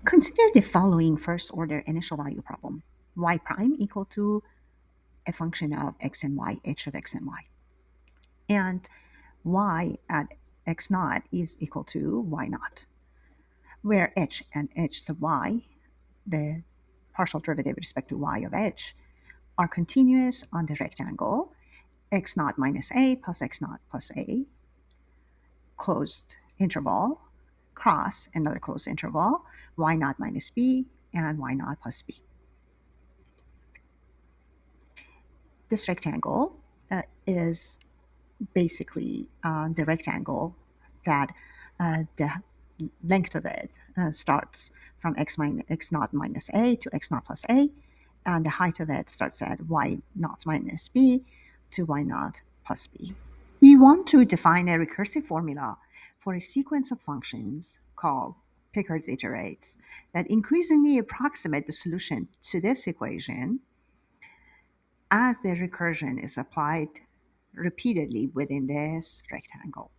Consider the following first order initial value problem. Y prime equal to a function of x and y, h of x and y. And y at x naught is equal to y naught, where h and h sub y, the partial derivative with respect to y of h, are continuous on the rectangle x naught minus a plus x naught plus a, closed interval, cross another closed interval, y naught minus b, and y naught plus b. This rectangle is basically the rectangle that the length of it starts from x naught minus a to x naught plus a, and the height of it starts at y naught minus b to y naught plus b. We want to define a recursive formula for a sequence of functions called Pickard's iterates that increasingly approximate the solution to this equation as the recursion is applied repeatedly within this rectangle.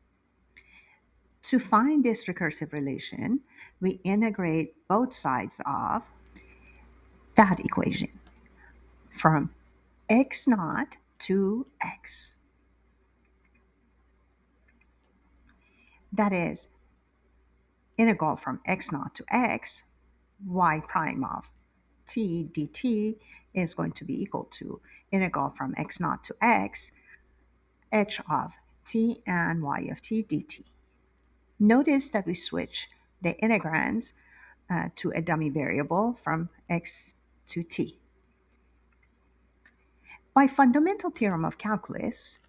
To find this recursive relation, we integrate both sides of that equation from x naught to x. That is, integral from x naught to x, y prime of t dt is going to be equal to integral from x naught to x, h of t and y of t dt. Notice that we switch the integrands to a dummy variable from x to t. By fundamental theorem of calculus,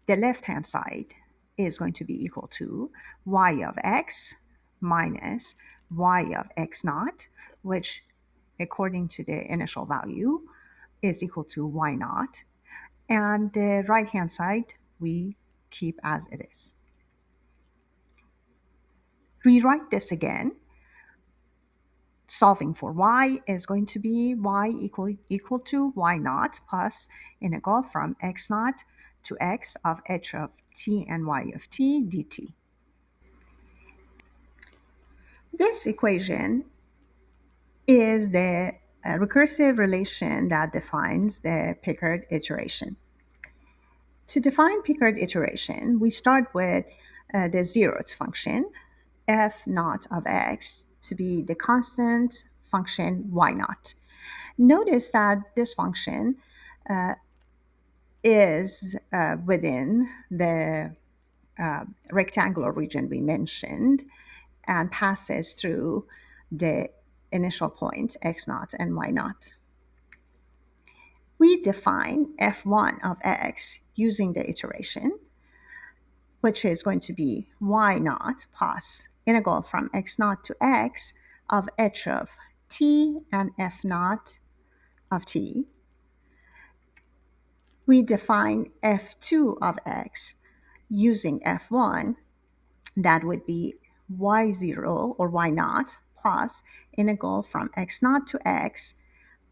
the left-hand side is going to be equal to y of x minus y of x naught, which according to the initial value is equal to y naught. And the right-hand side we keep as it is. Rewrite this again. Solving for y is going to be y equal to y naught plus integral from x naught to x of h of t and y of t dt. This equation is the recursive relation that defines the Pickard iteration. To define Pickard iteration, we start with the zeroth function, f naught of x, to be the constant function y naught. Notice that this function is within the rectangular region we mentioned and passes through the initial points x naught and y naught. We define f1 of x using the iteration, which is going to be y naught plus integral from x naught to x of h of t and f naught of t. We define f2 of x using f1, that would be y0 or y naught plus integral from x naught to x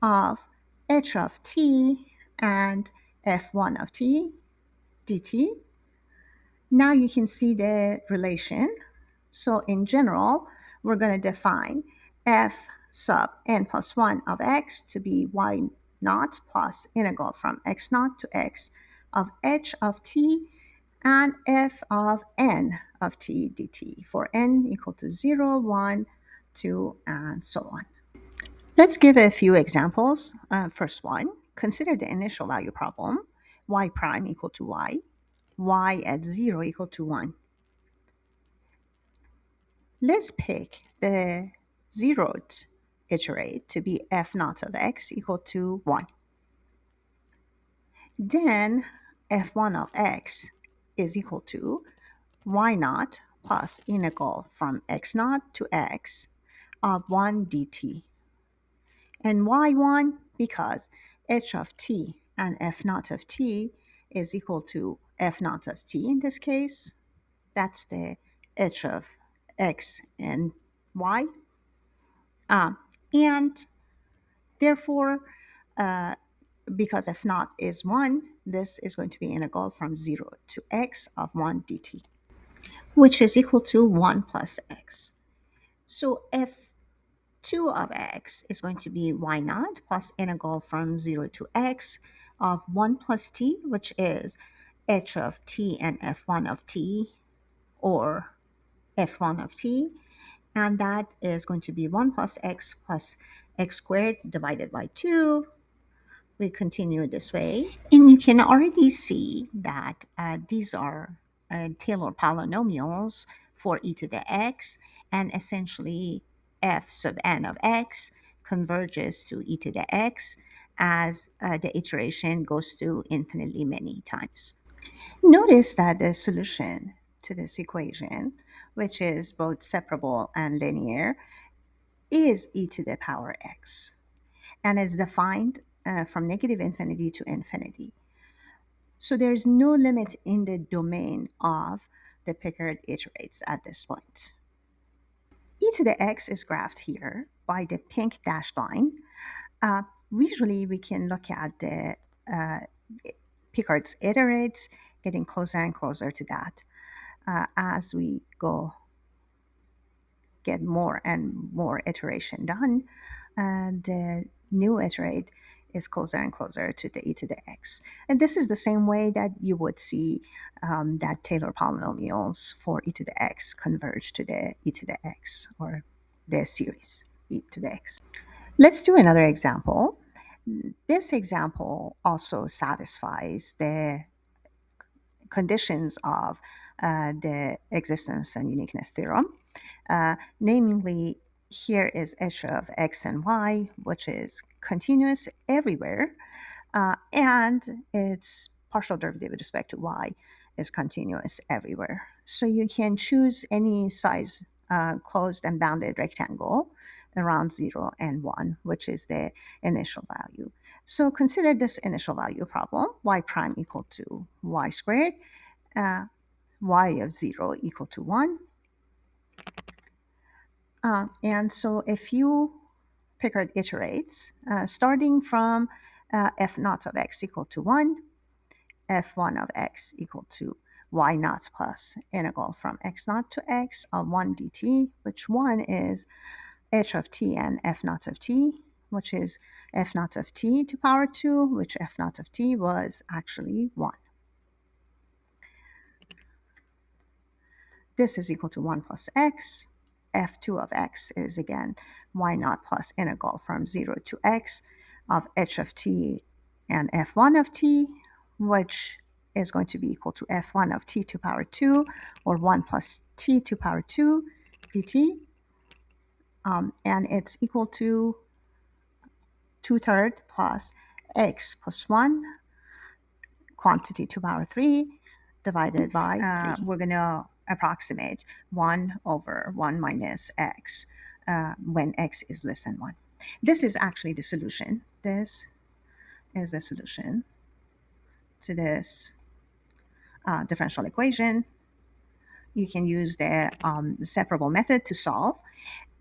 of h of t and f1 of t dt. Now you can see the relation. So in general, we're going to define f sub n plus 1 of x to be y naught plus integral from x naught to x of h of t and f of n of t dt for n equal to 0, 1, 2, and so on. Let's give a few examples. First one, consider the initial value problem, y prime equal to y at 0 equal to 1. Let's pick the zeroth iterate to be f naught of x equal to 1. Then f1 of x is equal to y naught plus integral from x naught to x of 1 dt. And y1 because h of t and f naught of t is equal to f naught of t in this case. That's the h of x and y. And therefore, because f naught is 1, this is going to be integral from 0 to x of 1 dt, which is equal to 1 plus x. So f f2 of x is going to be y naught plus integral from 0 to x of 1 plus t, which is h of t and f1 of t, or f1 of t, and that is going to be 1 plus x squared divided by 2. We continue this way, and you can already see that these are Taylor polynomials for e to the x, and essentially f sub n of x converges to e to the x as the iteration goes through infinitely many times. Notice that the solution to this equation, which is both separable and linear, is e to the power x and is defined from negative infinity to infinity. So there's no limit in the domain of the Picard iterates at this point. E to the x is graphed here by the pink dashed line. Visually, we can look at the Picard's iterates getting closer and closer to that as we get more and more iteration done. The new iterate is closer and closer to the e to the x. And this is the same way that you would see that Taylor polynomials for e to the x converge to the e to the x, or the series e to the x. Let's do another example. This example also satisfies the conditions of the existence and uniqueness theorem. Namely, here is h of x and y, which is continuous everywhere, and its partial derivative with respect to y is continuous everywhere. So you can choose any size closed and bounded rectangle around 0 and 1, which is the initial value. So consider this initial value problem, y prime equal to y squared, y of 0 equal to 1. And so if you Picard iterates, starting from f naught of x equal to 1, f1 of x equal to y naught plus integral from x naught to x of 1 dt, which 1 is h of t and f naught of t, which is f naught of t to power 2, which f naught of t was actually 1. This is equal to 1 plus x. f2 of x is again y naught plus integral from 0 to x of h of t and f1 of t, which is going to be equal to f1 of t to power 2, or 1 plus t to power 2 dt. And it's equal to 2/3 plus x plus 1 quantity to power 3 divided by 3. We're going to approximate 1 over 1 minus x when x is less than 1. This is actually the solution. This is the solution to this differential equation. You can use the separable method to solve.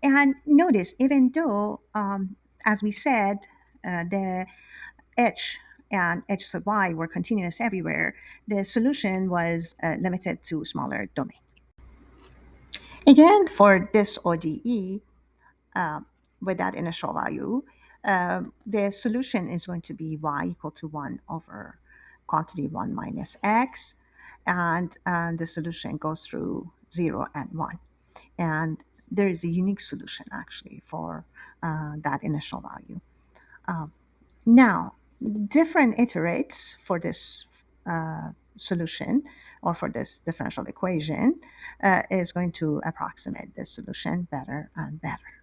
And notice, even though, as we said, the h and h sub y were continuous everywhere, the solution was limited to smaller domain. Again, for this ODE, with that initial value, the solution is going to be y equal to 1 over quantity 1 minus x, and the solution goes through 0 and 1. And there is a unique solution, actually, for that initial value. Now, different iterates for this solution, or for this differential equation, is going to approximate this solution better and better.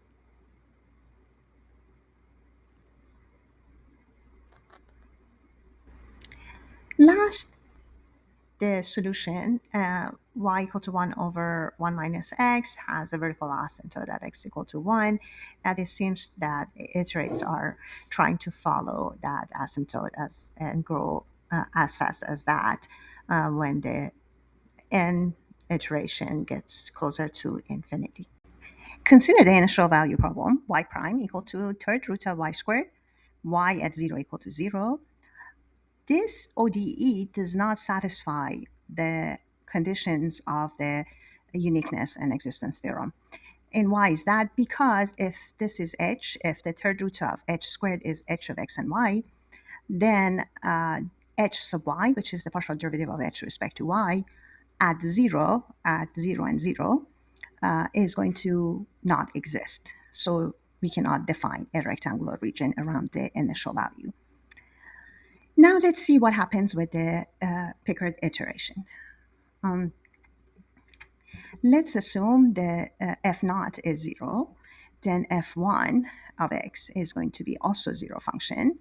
Last, the solution y equal to 1 over 1 minus x has a vertical asymptote at x equal to 1, and it seems that iterates are trying to follow that asymptote and grow as fast as that when the n iteration gets closer to infinity. Consider the initial value problem, y prime equal to third root of y squared, y at 0 equal to 0. This ODE does not satisfy the conditions of the uniqueness and existence theorem. And why is that? Because if this is h, if the third root of h squared is h of x and y, then h sub y, which is the partial derivative of h with respect to y, at 0 and 0, is going to not exist. So we cannot define a rectangular region around the initial value. Now let's see what happens with the Pickard iteration. Let's assume the f naught is 0, then f1 of x is going to be also 0 function.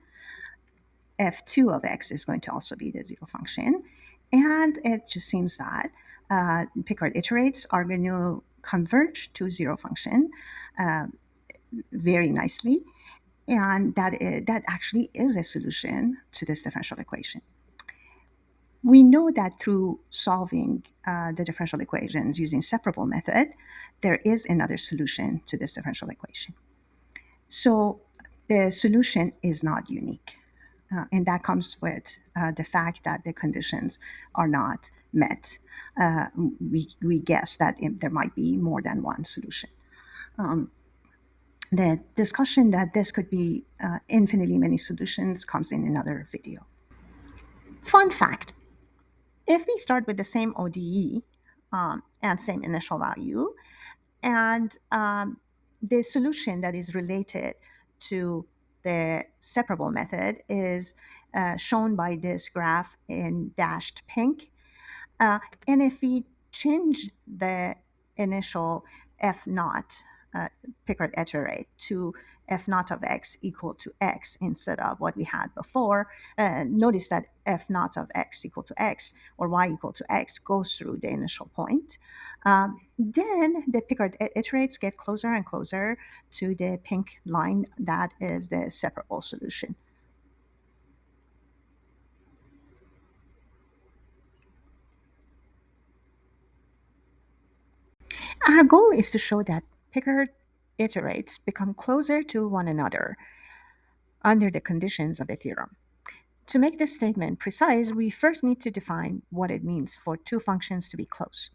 f2 of x is going to also be the 0 function. And it just seems that Pickard iterates are going to converge to 0 function very nicely. And that actually is a solution to this differential equation. We know that through solving the differential equations using separable method, there is another solution to this differential equation. So the solution is not unique. And that comes with the fact that the conditions are not met. We guess that there might be more than one solution. The discussion that this could be infinitely many solutions comes in another video. Fun fact, if we start with the same ODE and same initial value, and the solution that is related to the separable method is shown by this graph in dashed pink. And if we change the initial f naught, Pickard iterate, to f naught of x equal to x instead of what we had before, notice that f naught of x equal to x or y equal to x goes through the initial point. Then the Pickard iterates get closer and closer to the pink line that is the separable solution. Our goal is to show that Pickard iterates become closer to one another under the conditions of the theorem. To make this statement precise, we first need to define what it means for two functions to be close.